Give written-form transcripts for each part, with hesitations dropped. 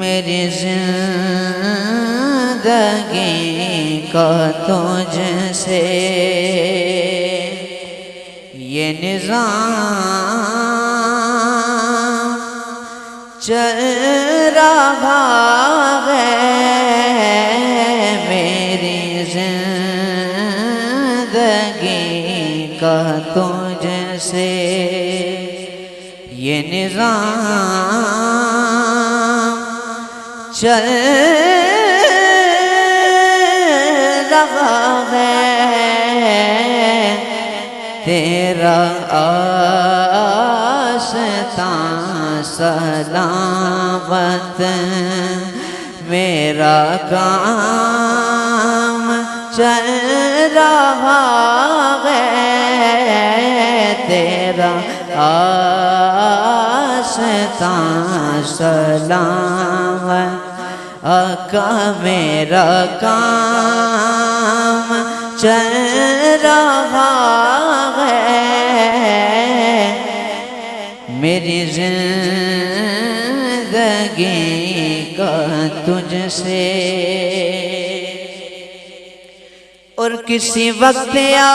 मेरी जिंदगी का तुझसे ये निज़ाम चल रहा है। मेरी जिंदगी का तुझसे ये निज़ाम चल रहा है। तेरा आस्तां सलामत मेरा काम चल रहा है। तेरा आस्तां सलामत आका मेरा काम चल रहा है। मेरी जिंदगी का तुझसे और किसी वक्त या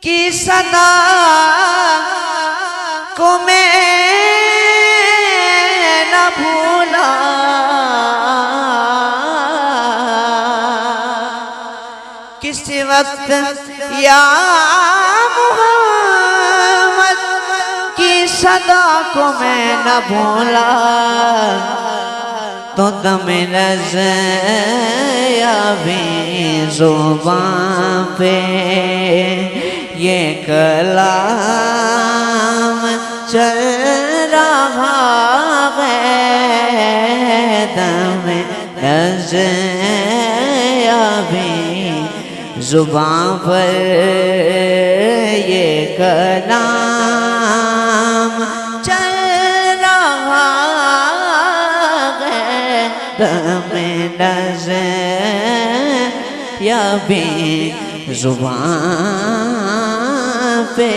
की सदा को मैं न भूला। किसी वक्त या मोहम्मद की सदा को मैं न भूला। तो दम लज़्ज़ा भी ज़ुबान पे ये कलाम चल रहा है। दम लज़्ज़ा भी ज़ुबान पर ये कलाम चल रहा है। दम लज़्ज़ा भी ज़ुबान पे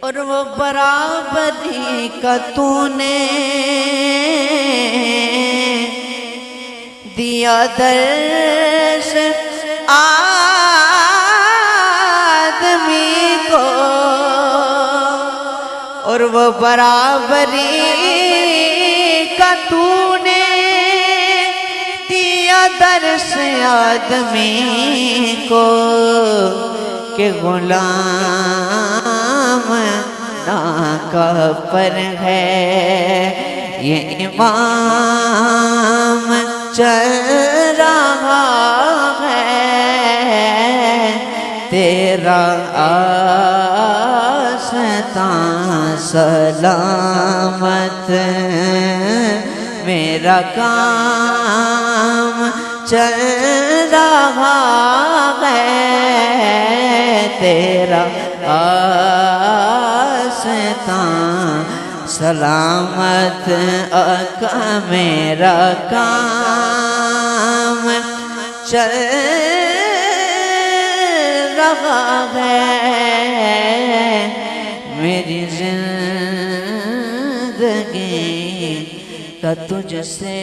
और वो बराबरी का तूने दिया दर्श आदमी को। और वो बराबरी का तूने दर्श आदमी को के गुलाम ना पर है ये इमाम चल रहा है। तेरा आस्तां सलामत मेरा काम चल रहा है। तेरा आस्तां सलामत आका मेरा काम चल रहा है। मेरी जिंदगी का तुझसे